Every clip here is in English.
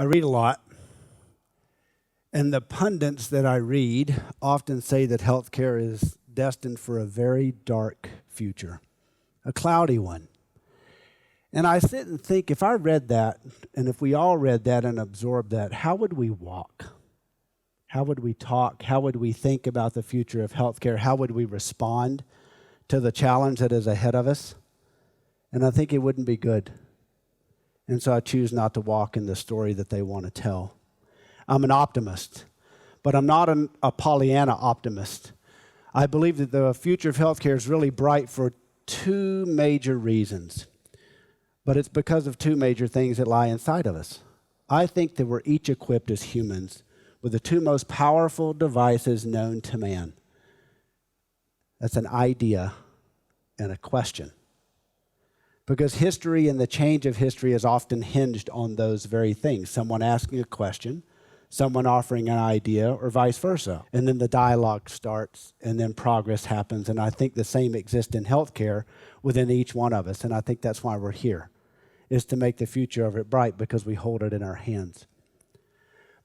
I read a lot, and the pundits that I read often say that healthcare is destined for a very dark future, a cloudy one. And I sit and think, if I read that, and if we all read that and absorbed that, how would we walk? How would we talk? How would we think about the future of healthcare? How would we respond to the challenge that is ahead of us? And I think it wouldn't be good. And so I choose not to walk in the story that they want to tell. I'm an optimist, but I'm not a Pollyanna optimist. I believe that the future of healthcare is really bright for two major reasons. But it's because of two major things that lie inside of us. I think that we're each equipped as humans with the two most powerful devices known to man. That's an idea and a question. Because history and the change of history is often hinged on those very things. Someone asking a question, someone offering an idea, or vice versa. And then the dialogue starts, and then progress happens. And I think the same exists in healthcare within each one of us. And I think that's why we're here, is to make the future of it bright because we hold it in our hands.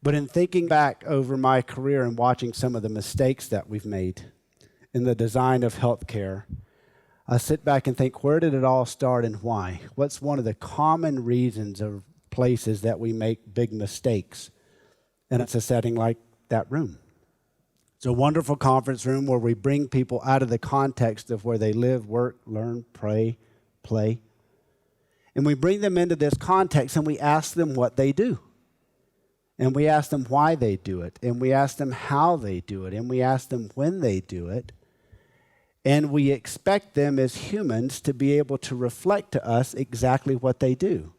But in thinking back over my career and watching some of the mistakes that we've made in the design of healthcare, I sit back and think, where did it all start and why? What's one of the common reasons or places that we make big mistakes? And it's a setting like that room. It's a wonderful conference room where we bring people out of the context of where they live, work, learn, pray, play. And we bring them into this context and we ask them what they do. And we ask them why they do it. And we ask them how they do it. And we ask them when they do it. And we expect them as humans to be able to reflect to us exactly what they do.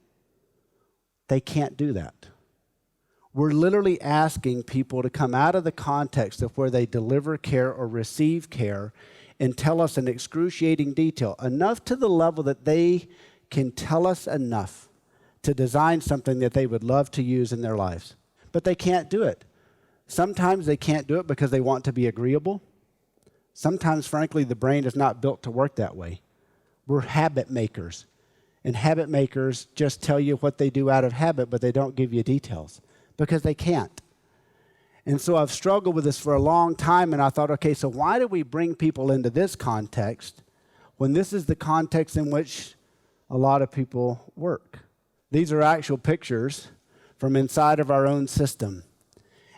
They can't do that. We're literally asking people to come out of the context of where they deliver care or receive care and tell us in excruciating detail, enough to the level that they can tell us enough to design something that they would love to use in their lives. But they can't do it. Sometimes they can't do it because they want to be agreeable. Sometimes, frankly, the brain is not built to work that way. We're habit makers. And habit makers just tell you what they do out of habit, but they don't give you details because they can't. And so I've struggled with this for a long time, and I thought, okay, so why do we bring people into this context when this is the context in which a lot of people work? These are actual pictures from inside of our own system.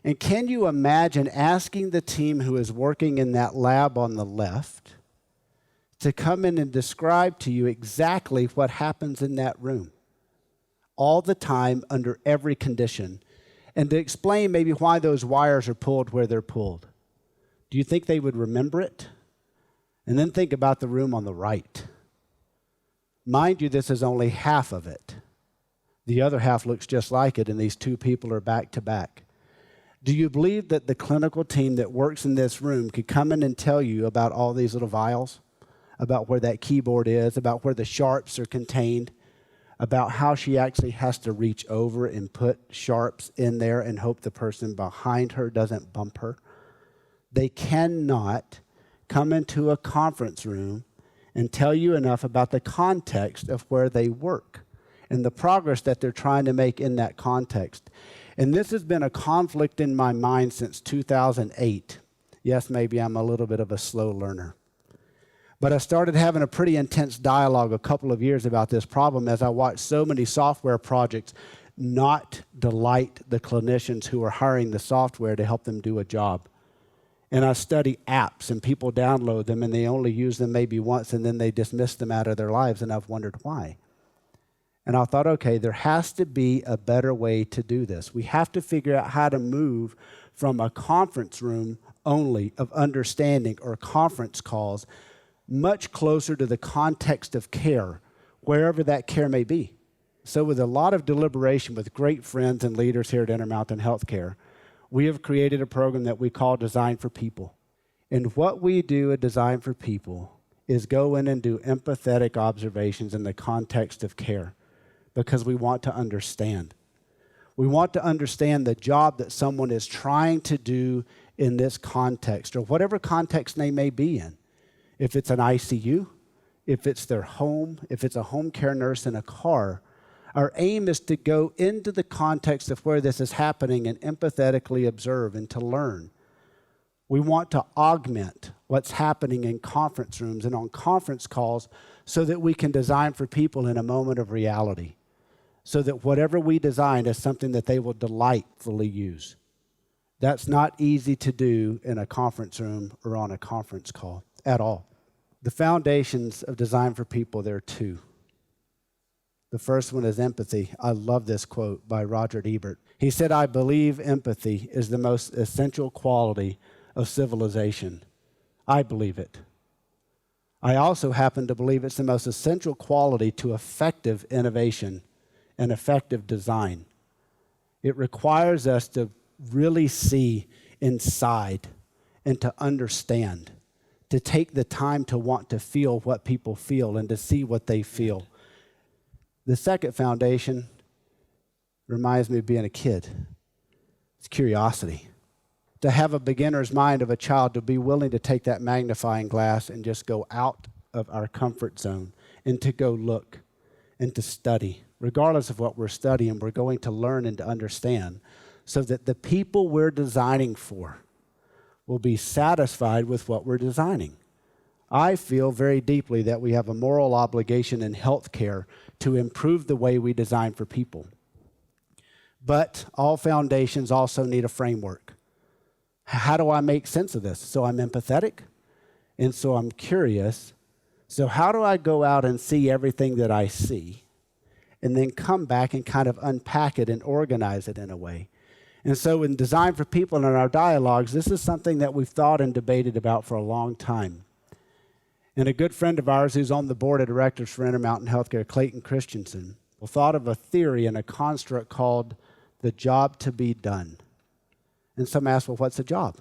And can you imagine asking the team who is working in that lab on the left to come in and describe to you exactly what happens in that room all the time under every condition, and to explain maybe why those wires are pulled where they're pulled? Do you think they would remember it? And then think about the room on the right. Mind you, this is only half of it. The other half looks just like it, and these two people are back to back. Do you believe that the clinical team that works in this room could come in and tell you about all these little vials, about where that keyboard is, about where the sharps are contained, about how she actually has to reach over and put sharps in there and hope the person behind her doesn't bump her? They cannot come into a conference room and tell you enough about the context of where they work and the progress that they're trying to make in that context. And this has been a conflict in my mind since 2008. Yes, maybe I'm a little bit of a slow learner. But I started having a pretty intense dialogue a couple of years about this problem as I watched so many software projects not delight the clinicians who are hiring the software to help them do a job. And I study apps, and people download them, and they only use them maybe once, and then they dismiss them out of their lives, and I've wondered why. And I thought, okay, there has to be a better way to do this. We have to figure out how to move from a conference room only of understanding or conference calls much closer to the context of care, wherever that care may be. So with a lot of deliberation with great friends and leaders here at Intermountain Healthcare, we have created a program that we call Design for People. And what we do at Design for People is go in and do empathetic observations in the context of care, because we want to understand. We want to understand the job that someone is trying to do in this context, or whatever context they may be in. If it's an ICU, if it's their home, if it's a home care nurse in a car, Our aim is to go into the context of where this is happening and empathetically observe and to learn. We want to augment what's happening in conference rooms and on conference calls so that we can design for people in a moment of reality, so that whatever we design is something that they will delightfully use. That's not easy to do in a conference room or on a conference call at all. The foundations of design for people, there are two. The first one is empathy. I love this quote by Roger Ebert. He said, "I believe empathy is the most essential quality of civilization." I believe it. I also happen to believe it's the most essential quality to effective innovation and effective design. It requires us to really see inside and to understand, to take the time to want to feel what people feel and to see what they feel. The second foundation reminds me of being a kid. It's curiosity. To have a beginner's mind of a child, to be willing to take that magnifying glass and just go out of our comfort zone and to go look and to study. Regardless of what we're studying, we're going to learn and to understand so that the people we're designing for will be satisfied with what we're designing. I feel very deeply that we have a moral obligation in healthcare to improve the way we design for people. But all foundations also need a framework. How do I make sense of this? So I'm empathetic, and so I'm curious. So how do I go out and see everything that I see, and then come back and kind of unpack it and organize it in a way? And so in Design for People and in our dialogues, this is something that we've thought and debated about for a long time. And a good friend of ours who's on the board of directors for Intermountain Healthcare, Clayton Christensen, thought of a theory and a construct called the job to be done. And some ask, well, what's a job?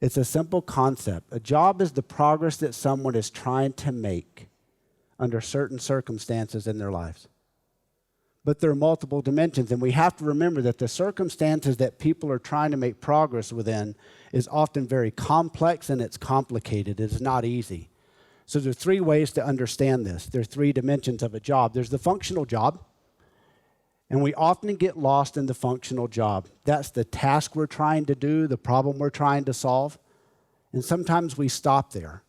It's a simple concept. A job is the progress that someone is trying to make under certain circumstances in their lives. But there are multiple dimensions, and we have to remember that the circumstances that people are trying to make progress within is often very complex and it's complicated. It's not easy. So there are three ways to understand this. There are three dimensions of a job. There's the functional job, and we often get lost in the functional job. That's the task we're trying to do, the problem we're trying to solve, and sometimes we stop there.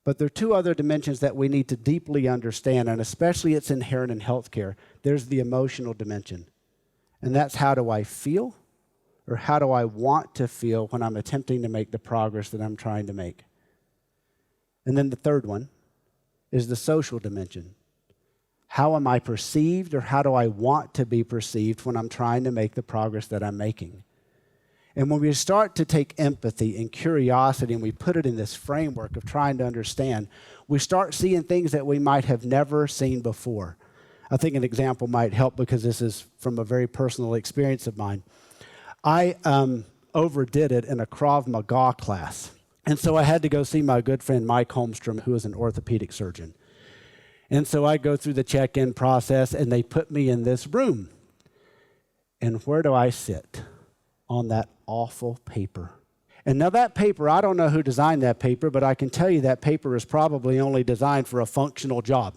But there are two other dimensions that we need to deeply understand, and especially it's inherent in healthcare. There's the emotional dimension, and that's how do I feel, or how do I want to feel when I'm attempting to make the progress that I'm trying to make. And then the third one is the social dimension. How am I perceived, or how do I want to be perceived when I'm trying to make the progress that I'm making? And when we start to take empathy and curiosity and we put it in this framework of trying to understand, we start seeing things that we might have never seen before. I think an example might help because this is from a very personal experience of mine. I overdid it in a Krav Maga class. And so I had to go see my good friend Mike Holmstrom, who is an orthopedic surgeon. And so I go through the check-in process, and they put me in this room. And where do I sit? On that awful paper. And now that paper, I don't know who designed that paper, but I can tell you that paper is probably only designed for a functional job,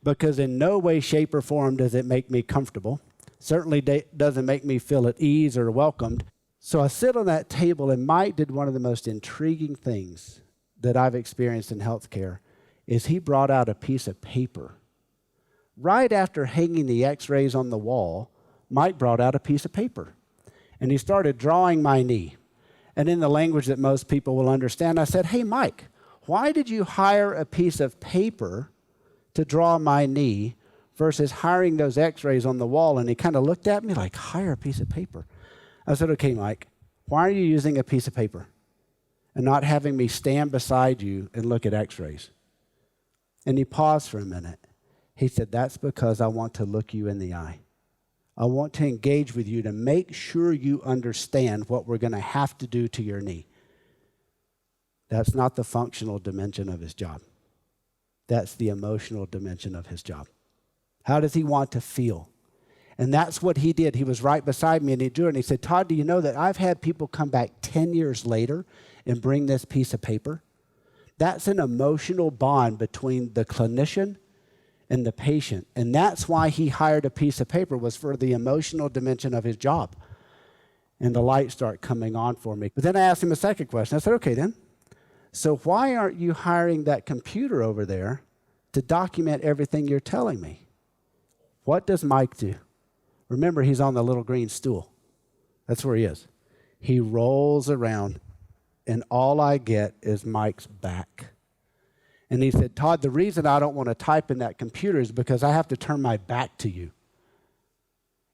because in no way, shape, or form does it make me comfortable. Certainly doesn't make me feel at ease or welcomed. So I sit on that table, and Mike did one of the most intriguing things that I've experienced in healthcare, is he brought out a piece of paper. Right after hanging the x-rays on the wall, Mike brought out a piece of paper. And he started drawing my knee. And in the language that most people will understand, I said, "Hey, Mike, why did you hire a piece of paper to draw my knee versus hiring those x-rays on the wall?" And he kind of looked at me like, "Hire a piece of paper?" I said, "Okay, Mike, why are you using a piece of paper and not having me stand beside you and look at x-rays?" And he paused for a minute. He said, "That's because I want to look you in the eye. I want to engage with you to make sure you understand what we're going to have to do to your knee." That's not the functional dimension of his job. That's the emotional dimension of his job. How does he want to feel? And that's what he did. He was right beside me, and he drew it, and he said, "Todd, do you know that I've had people come back 10 years later and bring this piece of paper?" That's an emotional bond between the clinician and the patient. And that's why he hired a piece of paper, was for the emotional dimension of his job. And the lights start coming on for me. But then I asked him a second question. I said, okay then, so why aren't you hiring that computer over there to document everything you're telling me? What does Mike do? Remember, he's on the little green stool. That's where he is. He rolls around, and all I get is Mike's back. And he said, Todd, the reason I don't want to type in that computer is because I have to turn my back to you.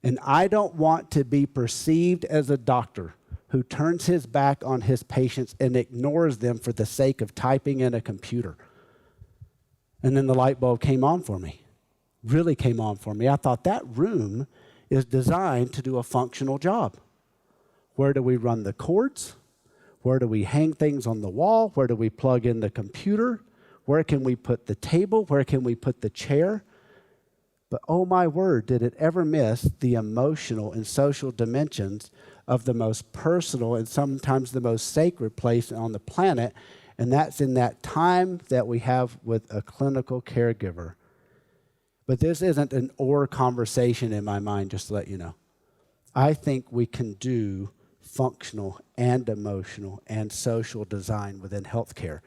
And I don't want to be perceived as a doctor who turns his back on his patients and ignores them for the sake of typing in a computer. And then the light bulb came on for me, really came on for me. I thought that room is designed to do a functional job. Where do we run the cords? Where do we hang things on the wall? Where do we plug in the computer? Where can we put the table? Where can we put the chair? But oh my word, did it ever miss the emotional and social dimensions of the most personal and sometimes the most sacred place on the planet, and that's in that time that we have with a clinical caregiver. But this isn't an or conversation in my mind, just to let you know. I think we can do functional and emotional and social design within healthcare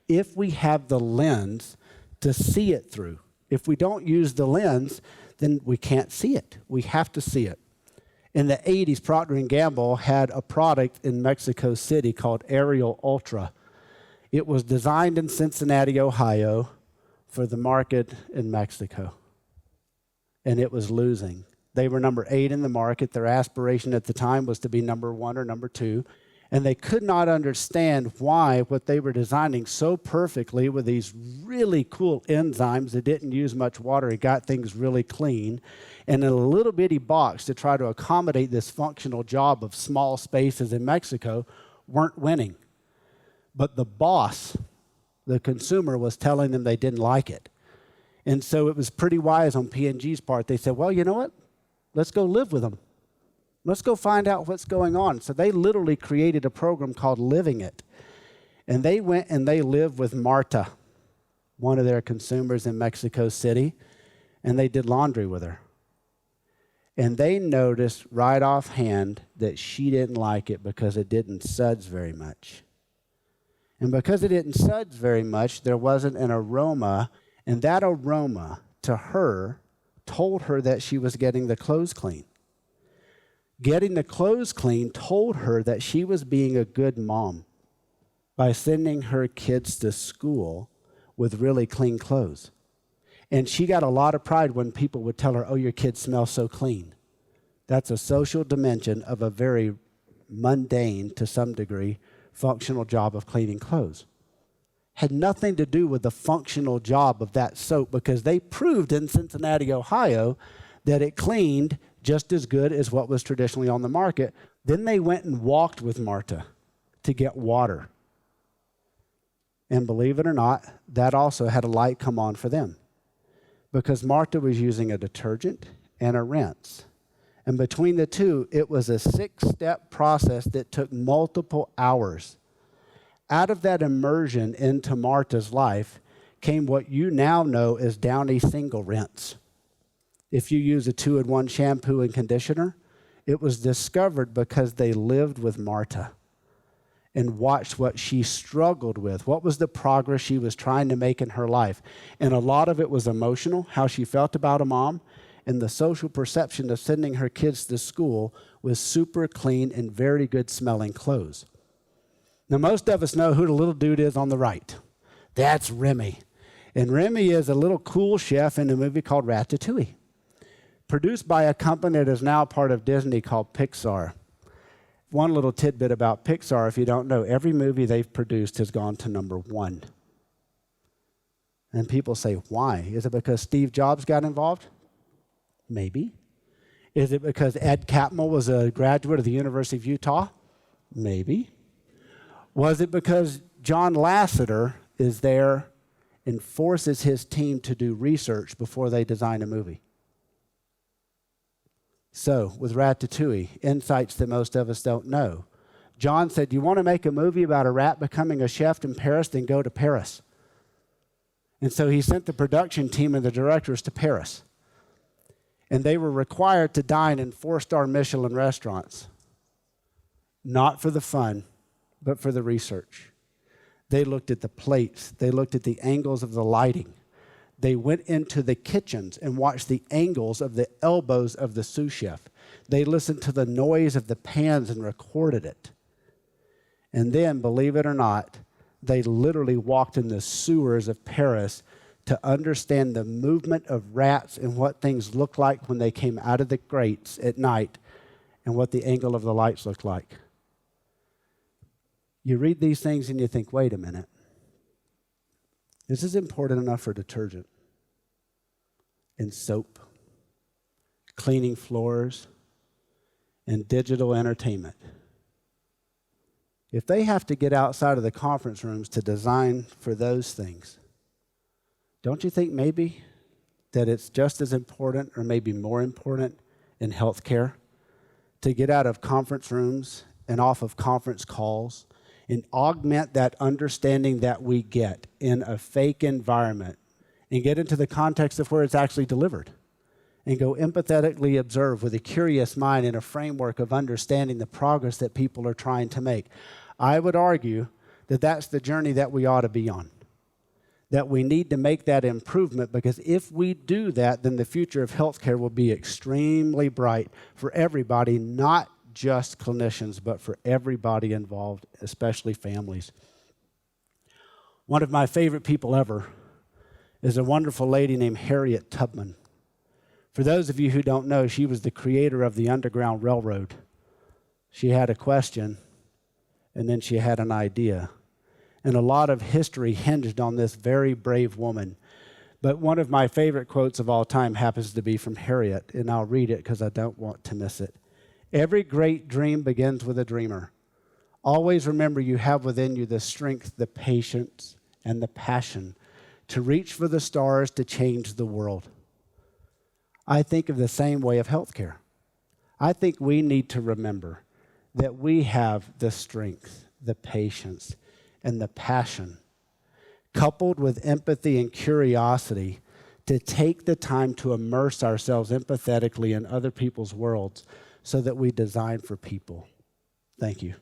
if we have the lens to see it through. If we don't use the lens, then we can't see it. We have to see it. In the 80s, Procter & Gamble had a product in Mexico City called Ariel Ultra. It was designed in Cincinnati, Ohio, for the market in Mexico. And it was losing. They were number 8 in the market. Their aspiration at the time was to be number 1 or number 2. And they could not understand why what they were designing so perfectly with these really cool enzymes that didn't use much water and got things really clean, and in a little bitty box to try to accommodate this functional job of small spaces in Mexico, weren't winning. But the boss, the consumer, was telling them they didn't like it. And so it was pretty wise on P&G's part. They said, well, you know what? Let's go live with them. Let's go find out what's going on. So they literally created a program called Living It. And they went and they lived with Marta, one of their consumers in Mexico City, and they did laundry with her. And they noticed right offhand that she didn't like it because it didn't suds very much. And because it didn't suds very much, there wasn't an aroma, and that aroma to her told her that she was getting the clothes clean. Getting the clothes clean told her that she was being a good mom by sending her kids to school with really clean clothes. And she got a lot of pride when people would tell her, oh, your kids smell so clean. That's a social dimension of a very mundane, to some degree, functional job of cleaning clothes. Had nothing to do with the functional job of that soap, because they proved in Cincinnati, Ohio, that it cleaned just as good as what was traditionally on the market. Then they went and walked with Marta to get water. And believe it or not, that also had a light come on for them, because Marta was using a detergent and a rinse. And between the two, it was a 6-step process that took multiple hours. Out of that immersion into Marta's life came what you now know as Downy Single Rinse. If you use a 2-in-1 shampoo and conditioner, it was discovered because they lived with Marta and watched what she struggled with. What was the progress she was trying to make in her life? And a lot of it was emotional, how she felt about a mom, and the social perception of sending her kids to school with super clean and very good smelling clothes. Now, most of us know who the little dude is on the right. That's Remy. And Remy is a little cool chef in a movie called Ratatouille, produced by a company that is now part of Disney called Pixar. One little tidbit about Pixar, if you don't know, every movie they've produced has gone to number 1. And people say, why? Is it because Steve Jobs got involved? Maybe. Is it because Ed Catmull was a graduate of the University of Utah? Maybe. Was it because John Lasseter is there and forces his team to do research before they design a movie? So, with Ratatouille, insights that most of us don't know. John said, you want to make a movie about a rat becoming a chef in Paris? Then go to Paris. And so he sent the production team and the directors to Paris. And they were required to dine in 4-star Michelin restaurants, not for the fun, but for the research. They looked at the plates. They looked at the angles of the lighting. They went into the kitchens and watched the angles of the elbows of the sous chef. They listened to the noise of the pans and recorded it. And then, believe it or not, they literally walked in the sewers of Paris to understand the movement of rats and what things looked like when they came out of the grates at night and what the angle of the lights looked like. You read these things and you think, wait a minute. This is important enough for detergent and soap, cleaning floors, and digital entertainment. If they have to get outside of the conference rooms to design for those things, don't you think maybe that it's just as important or maybe more important in healthcare to get out of conference rooms and off of conference calls and augment that understanding that we get in a fake environment and get into the context of where it's actually delivered and go empathetically observe with a curious mind and a framework of understanding the progress that people are trying to make? I would argue that that's the journey that we ought to be on, that we need to make that improvement, because if we do that, then the future of healthcare will be extremely bright for everybody, not just clinicians, but for everybody involved, especially families. One of my favorite people ever is a wonderful lady named Harriet Tubman. For those of you who don't know, she was the creator of the Underground Railroad. She had a question, and then she had an idea. And a lot of history hinged on this very brave woman. But one of my favorite quotes of all time happens to be from Harriet, and I'll read it because I don't want to miss it. Every great dream begins with a dreamer. Always remember you have within you the strength, the patience, and the passion to reach for the stars to change the world. I think of the same way of healthcare. I think we need to remember that we have the strength, the patience, and the passion, coupled with empathy and curiosity, to take the time to immerse ourselves empathetically in other people's worlds so that we design for people. Thank you.